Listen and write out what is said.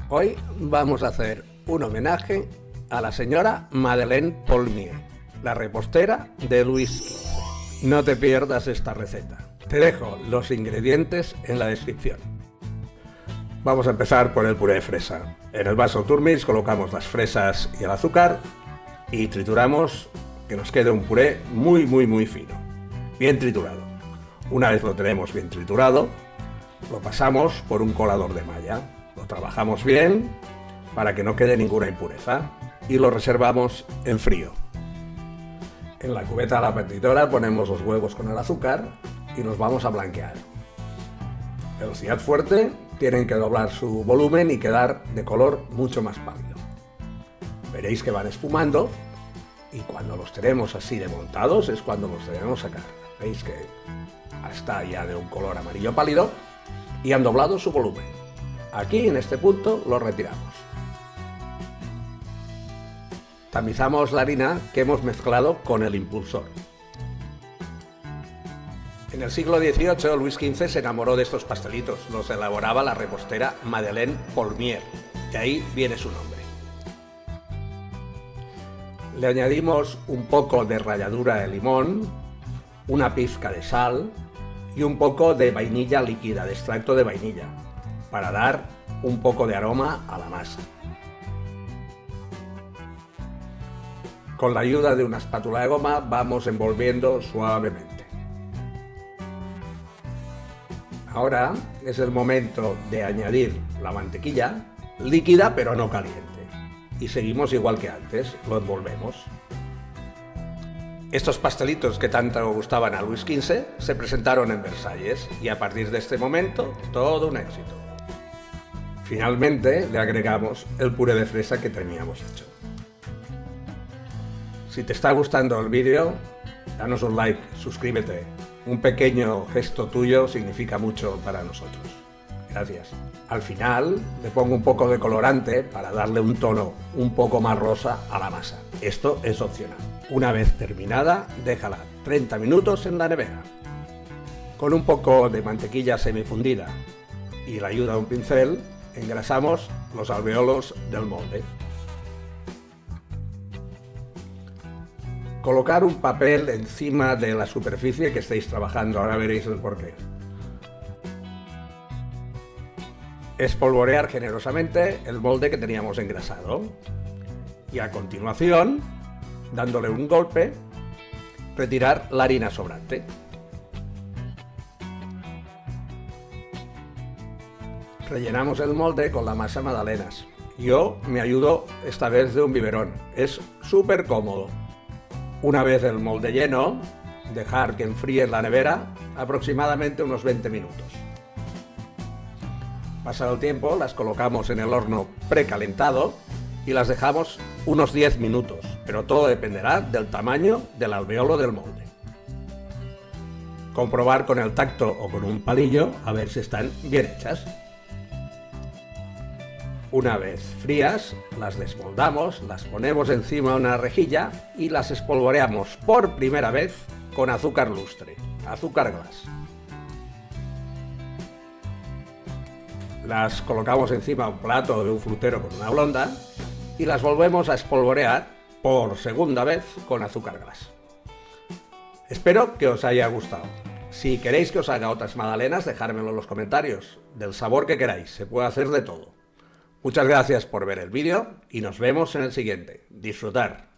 Hoy vamos a hacer un homenaje a la señora Madeleine Paulmier, la repostera de Luis XV. No te pierdas esta receta. Te dejo los ingredientes en la descripción. Vamos a empezar por el puré de fresa. En el vaso Turmix colocamos las fresas y el azúcar y trituramos que nos quede un puré muy fino, bien triturado. Una vez lo tenemos bien triturado, lo pasamos por un colador de malla. Lo trabajamos bien para que no quede ninguna impureza y lo reservamos en frío. En la cubeta de la partidora ponemos los huevos con el azúcar y los vamos a blanquear. Velocidad fuerte, tienen que doblar su volumen y quedar de color mucho más pálido. Veréis que van espumando y cuando los tenemos así de montados es cuando los debemos sacar. Veis que está ya de un color amarillo pálido y han doblado su volumen. Aquí en este punto lo retiramos. Tamizamos la harina que hemos mezclado con el impulsor. En el siglo XVIII Luis XV se enamoró de estos pastelitos, los elaboraba la repostera Madeleine Paulmier, de ahí viene su nombre. Le añadimos un poco de ralladura de limón, una pizca de sal y un poco de vainilla líquida, de extracto de vainilla, para dar un poco de aroma a la masa. Con la ayuda de una espátula de goma vamos envolviendo suavemente. Ahora es el momento de añadir la mantequilla, líquida pero no caliente. Y seguimos igual que antes, lo envolvemos. Estos pastelitos que tanto gustaban a Luis XV se presentaron en Versalles y a partir de este momento todo un éxito. Finalmente le agregamos el puré de fresa que teníamos hecho. Si te está gustando el vídeo, danos un like, suscríbete. Un pequeño gesto tuyo significa mucho para nosotros. Gracias. Al final le pongo un poco de colorante para darle un tono un poco más rosa a la masa. Esto es opcional. Una vez terminada, déjala 30 minutos en la nevera. Con un poco de mantequilla semifundida y la ayuda de un pincel, engrasamos los alveolos del molde. Colocar un papel encima de la superficie que estéis trabajando, ahora veréis el porqué. Espolvorear generosamente el molde que teníamos engrasado y a continuación, dándole un golpe, retirar la harina sobrante. Rellenamos el molde con la masa magdalenas. Yo me ayudo esta vez de un biberón, es súper cómodo. Una vez el molde lleno, dejar que enfríe en la nevera aproximadamente unos 20 minutos. Pasado el tiempo, las colocamos en el horno precalentado y las dejamos unos 10 minutos, pero todo dependerá del tamaño del alveolo del molde. Comprobar con el tacto o con un palillo a ver si están bien hechas. Una vez frías, las desmoldamos, las ponemos encima de una rejilla y las espolvoreamos por primera vez con azúcar lustre, azúcar glass. Las colocamos encima de un plato de un frutero con una blonda y las volvemos a espolvorear por segunda vez con azúcar glass. Espero que os haya gustado. Si queréis que os haga otras magdalenas, dejármelo en los comentarios, del sabor que queráis, se puede hacer de todo. Muchas gracias por ver el vídeo y nos vemos en el siguiente. Disfrutar.